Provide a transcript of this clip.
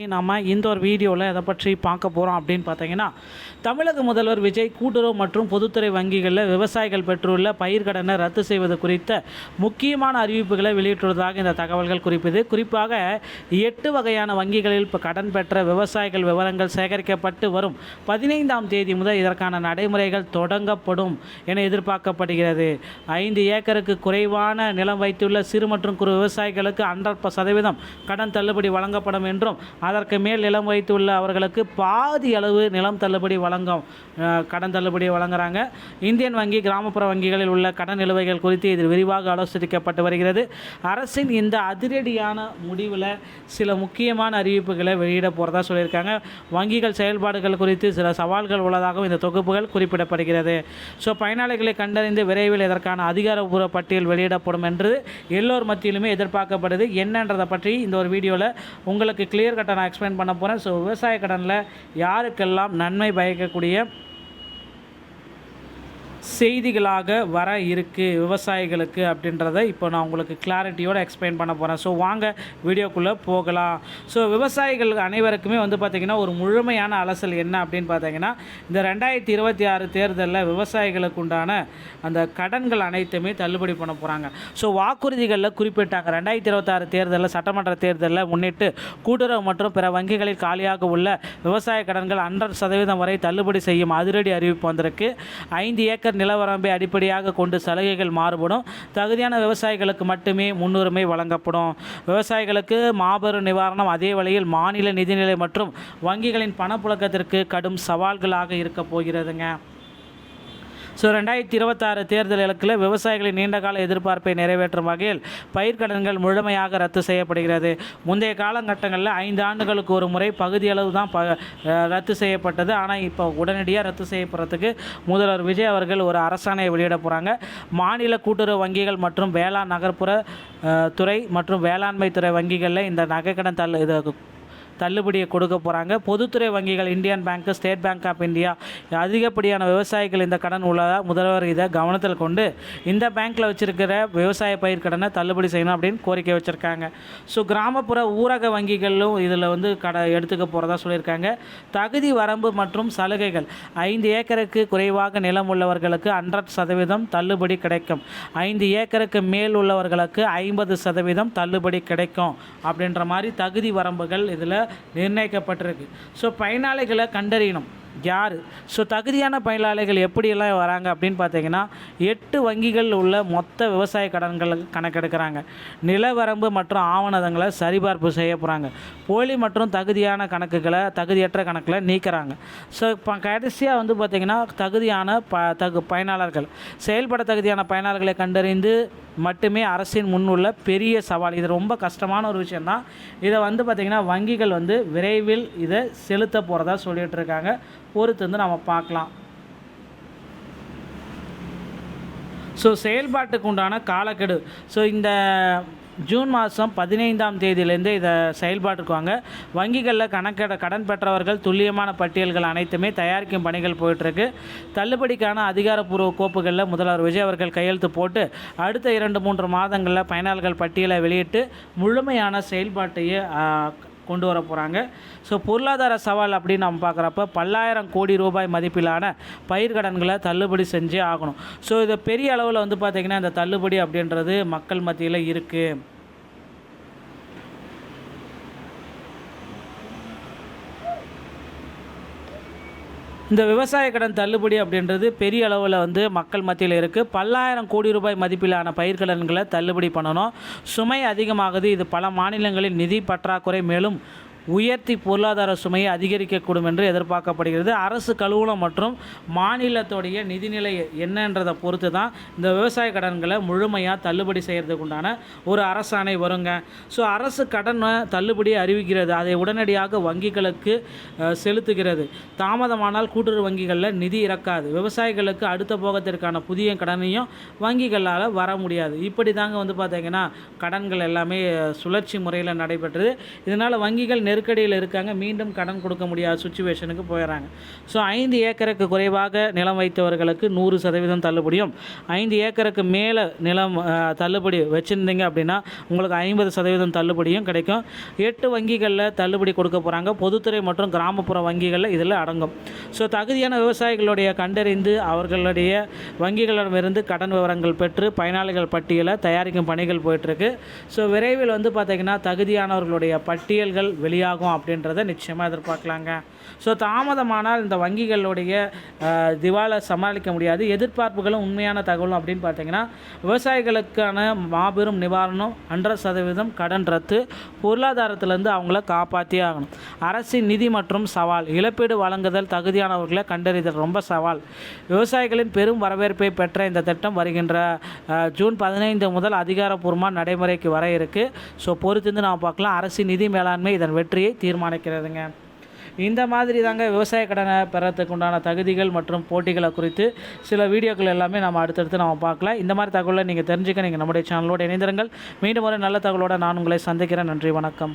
நம்ம இந்த ஒரு வீடியோவில் எதை பற்றி பார்க்க போகிறோம் அப்படின்னு பார்த்தீங்கன்னா, தமிழக முதல்வர் விஜய் கூட்டுறவு மற்றும் பொதுத்துறை வங்கிகளில் விவசாயிகள் பெற்றுள்ள பயிர்க்கடனை ரத்து செய்வது குறித்த முக்கியமான அறிவிப்புகளை வெளியிட்டுள்ளதாக இந்த தகவல்கள் குறிப்பிது. குறிப்பாக 8 வகையான வங்கிகளில் இப்போ கடன் பெற்ற விவசாயிகள் விவரங்கள் சேகரிக்கப்பட்டு வரும் 15ஆம் தேதி முதல் இதற்கான நடைமுறைகள் தொடங்கப்படும் என எதிர்பார்க்கப்படுகிறது. 5 ஏக்கருக்கு குறைவான நிலம் வைத்துள்ள சிறு மற்றும் குறு விவசாயிகளுக்கு 100% கடன் தள்ளுபடி வழங்கப்படும் என்றும், அதற்கு மேல் நிலம் வைத்துள்ள அவர்களுக்கு பாதி அளவு நிலம் தள்ளுபடி கடன் தள்ளுபடி வழங்குறாங்க. இந்தியன் வங்கி, கிராமப்புற வங்கிகளில் உள்ள கடன் நிலுவைகள் குறித்து இதில் விரிவாக ஆலோசிக்கப்பட்டு வருகிறது. அரசின் இந்த அதிரடியான முடிவில் சில முக்கியமான அறிவிப்புகளை வெளியிட போகிறதா சொல்லியிருக்காங்க. வங்கிகள் செயல்பாடுகள் குறித்து சில சவால்கள் உள்ளதாகவும் இந்த தொகுப்புகள் குறிப்பிடப்படுகிறது. பயனாளிகளை கண்டறிந்து விரைவில் இதற்கான அதிகாரப்பூர்வ பட்டியல் வெளியிடப்படும் என்று எல்லோர் மத்தியிலுமே எதிர்பார்க்கப்படுது. என்னன்றதை பற்றி இந்த ஒரு வீடியோவில் உங்களுக்கு கிளியர் கட்டாக நான் எக்ஸ்பிளைன் பண்ண போகிறேன். விவசாய கடனில் யாருக்கெல்லாம் நன்மை பயக்கக்கூடிய செய்திகளாக வர இருக்குது விவசாயிகளுக்கு அப்படின்றத இப்போ நான் உங்களுக்கு கிளாரிட்டியோடு எக்ஸ்பிளைன் பண்ண போகிறேன். வாங்க வீடியோக்குள்ளே போகலாம். விவசாயிகள் அனைவருக்குமே பார்த்திங்கன்னா ஒரு முழுமையான அலசல் என்ன அப்படின்னு பார்த்தீங்கன்னா, இந்த 2026 தேர்தலில் விவசாயிகளுக்கு உண்டான அந்த கடன்கள் அனைத்துமே தள்ளுபடி பண்ண போகிறாங்க. வாக்குறுதிகளில் குறிப்பிட்டாங்க, 2026 தேர்தலில் சட்டமன்ற தேர்தலில் முன்னிட்டு கூட்டுறவு மற்றும் பிற வங்கிகளில் காலியாக உள்ள விவசாய கடன்கள் 100% வரை தள்ளுபடி செய்யும் அதிரடி அறிவிப்பு வந்திருக்கு. 5 ஏக்கர் நிலவரம்பை அடிப்படையாக கொண்டு சலுகைகள் மாறுபடும். தகுதியான விவசாயிகளுக்கு மட்டுமே முன்னுரிமை வழங்கப்படும். விவசாயிகளுக்கு மாபெரும் நிவாரணம். அதே வழியில் மாநில நிதிநிலை மற்றும் வங்கிகளின் பணப்புழக்கத்திற்கு கடும் சவால்களாக இருக்க போகிறதுங்க. 2026 தேர்தல் இலக்கில் விவசாயிகளின் நீண்டகால எதிர்பார்ப்பை நிறைவேற்றும் வகையில் பயிர்க்கடன்கள் முழுமையாக ரத்து செய்யப்படுகிறது. முந்தைய காலகட்டங்களில் 5 ஆண்டுகளுக்கு ஒரு முறை பகுதியளவு தான் ரத்து செய்யப்பட்டது. ஆனால் இப்போ உடனடியாக ரத்து செய்யப்படுறதுக்கு முதல்வர் விஜய் அவர்கள் ஒரு அரசாணையை வெளியிட போகிறாங்க. மாநில கூட்டுறவு வங்கிகள் மற்றும் வேளாண் நகர்ப்புற துறை மற்றும் வேளாண்மை துறை வங்கிகளில் இந்த நகைக்கடன் தள்ளுபடியை கொடுக்க போகிறாங்க. பொதுத்துறை வங்கிகள் Indian bank, state bank of India அதிகப்படியான விவசாயிகள் இந்த கடன் உள்ளதாக முதல்வர் இதை கவனத்தில் கொண்டு இந்த பேங்க்கில் வச்சுருக்கிற விவசாய பயிர்க்கடனை தள்ளுபடி செய்யணும் அப்படின்னு கோரிக்கை வச்சுருக்காங்க. கிராமப்புற ஊரக வங்கிகளும் இதில் எடுத்துக்க போகிறதா சொல்லியிருக்காங்க. தகுதி வரம்பு மற்றும் சலுகைகள்: 5 ஏக்கருக்கு குறைவாக நிலம் உள்ளவர்களுக்கு 100% தள்ளுபடி கிடைக்கும். 5 ஏக்கருக்கு மேல் உள்ளவர்களுக்கு 50% தள்ளுபடி கிடைக்கும் அப்படின்ற மாதிரி தகுதி வரம்புகள் இதில் நிர்ணயிக்கப்பட்டிருக்கு. பயனாளிகளை கண்டறியணும் யார். தகுதியான பயனாளிகள் எப்படியெல்லாம் வராங்க அப்படின்னு பார்த்தீங்கன்னா, 8 வங்கிகள் உள்ள மொத்த விவசாய கடன்கள் கணக்கெடுக்கிறாங்க. நிலவரம்பு மற்றும் ஆவணங்களை சரிபார்ப்பு செய்ய போகிறாங்க. போலி மற்றும் தகுதியற்ற கணக்கில் நீக்கிறாங்க. இப்போ கடைசியாக பார்த்திங்கன்னா தகுதியான பயனாளர்கள், செயல்பட தகுதியான பயனாளர்களை கண்டறிந்து மட்டுமே அரசின் முன் உள்ள பெரிய சவால். இது ரொம்ப கஷ்டமான ஒரு விஷயந்தான். இதை பார்த்திங்கன்னா வங்கிகள் விரைவில் இதை செலுத்த போகிறதா சொல்லிகிட்டு இருக்காங்க. பொறுத்து நம்ம பார்க்கலாம். செயல்பாட்டுக்கு உண்டான காலக்கெடு இந்த ஜூன் மாதம் 15ஆம் தேதியிலேருந்து இதை செயல்பாட்டுக்கு வாங்க. வங்கிகளில் கடன் பெற்றவர்கள் துல்லியமான பட்டியல்கள் அனைத்துமே தயாரிக்கும் பணிகள் போயிட்டுருக்கு. தள்ளுபடிக்கான அதிகாரப்பூர்வ கோப்புகளில் முதல்வர் விஜய் அவர்கள் கையெழுத்து போட்டு அடுத்த 2-3 மாதங்களில் பயனாளர்கள் பட்டியலை வெளியிட்டு முழுமையான செயல்பாட்டையே கொண்டு வர போகிறாங்க. பொருளாதார சவால் அப்படின்னு நம்ம பார்க்குறப்ப பல்லாயிரம் கோடி ரூபாய் மதிப்பிலான பயிர்க்கடன்களை தள்ளுபடி செஞ்சே ஆகணும். இது பெரிய அளவில் பார்த்திங்கன்னா இந்த தள்ளுபடி அப்படின்றது மக்கள் மத்தியில் இருக்குது. இந்த விவசாய கடன் தள்ளுபடி அப்படின்றது பெரிய அளவில் மக்கள் மத்தியில் இருக்குது. பல்லாயிரம் கோடி ரூபாய் மதிப்பிலான பயிர்க்கடன்களை தள்ளுபடி பண்ணணும். சுமை அதிகமாகுது. இது பல மாநிலங்களில் நிதி பற்றாக்குறை மேலும் உயர்த்தி பொருளாதார சுமையை அதிகரிக்கக்கூடும் என்று எதிர்பார்க்கப்படுகிறது. அரசு கழுவூலம் மற்றும் மாநிலத்துடைய நிதிநிலை என்னன்றதை பொறுத்து தான் இந்த விவசாய கடன்களை முழுமையாக தள்ளுபடி செய்கிறதுக்கு உண்டான ஒரு அரசாணை வருங்க. அரசு கடனை தள்ளுபடியை அறிவிக்கிறது. அதை உடனடியாக வங்கிகளுக்கு செலுத்துகிறது. தாமதமானால் கூட்டுறவு வங்கிகளில் நிதி இறக்காது. விவசாயிகளுக்கு அடுத்த போகத்திற்கான புதிய கடனையும் வங்கிகளால் வர முடியாது. இப்படி தாங்க பார்த்திங்கன்னா கடன்கள் எல்லாமே சுழற்சி முறையில் நடைபெற்றது. இதனால் வங்கிகள் நெருக்கடியில் இருக்காங்க, மீண்டும் கடன் கொடுக்க முடியாத சுச்சுவேஷனுக்கு போயிடுறாங்க. ஸோ 5 ஏக்கருக்கு குறைவாக நிலம் வைத்தவர்களுக்கு 100% தள்ளுபடியும், 5 ஏக்கருக்கு மேலே நிலம் தள்ளுபடி வச்சுருந்தீங்க அப்படின்னா உங்களுக்கு 50% தள்ளுபடியும் கிடைக்கும். 8 வங்கிகளில் தள்ளுபடி கொடுக்க போகிறாங்க. பொதுத்துறை மற்றும் கிராமப்புற வங்கிகளில் இதில் அடங்கும். ஸோ தகுதியான விவசாயிகளுடைய கண்டறிந்து அவர்களுடைய வங்கிகளிடமிருந்து கடன் விவரங்கள் பெற்று பயனாளிகள் பட்டியலை தயாரிக்கும் பணிகள் போயிட்டுருக்கு. ஸோ விரைவில் பார்த்திங்கன்னா தகுதியானவர்களுடைய பட்டியல்கள் வெளியாகும் அப்படின்றத நிச்சயமாக எதிர்பார்க்கலாங்க. ஸோ தாமதமானால் இந்த வங்கிகளுடைய திவாலை சமாளிக்க முடியாது. எதிர்பார்ப்புகளும் உண்மையான தகவலும் அப்படின்னு பார்த்திங்கன்னா விவசாயிகளுக்கான மாபெரும் நிவாரணம், 100% கடன் ரத்து, பொருளாதாரத்திலேருந்து அவங்கள காப்பாற்றியே ஆகணும். அரசின் நிதி மற்றும் சவால், இழப்பீடு வழங்குதல், தகுதியானவர்களை கண்டறிதல் ரொம்ப சவால். விவசாயிகளின் பெரும் வரவேற்பை பெற்ற இந்த திட்டம் வருகின்ற ஜூன் 15 முதல் அதிகாரப்பூர்வமாக நடைமுறைக்கு வர இருக்குது. ஸோ பொறுத்திருந்து நாம் பார்க்கலாம். அரசின் நிதி மேலாண்மை இதன் வெற்றியை தீர்மானிக்கிறதுங்க. இந்த மாதிரி தாங்க விவசாய கடனை பெறத்துக்கு உண்டான தகுதிகள் மற்றும் போட்டிகளை குறித்து சில வீடியோக்கள் எல்லாமே நம்ம அடுத்தடுத்து நம்ம பார்க்கலாம். இந்த மாதிரி தகவலை நீங்கள் தெரிஞ்சுக்க நீங்கள் நம்முடைய சேனலோடு இணைந்திருங்கள். மீண்டும் ஒரு நல்ல தகவலோடு நான் உங்களை சந்திக்கிறேன். நன்றி, வணக்கம்.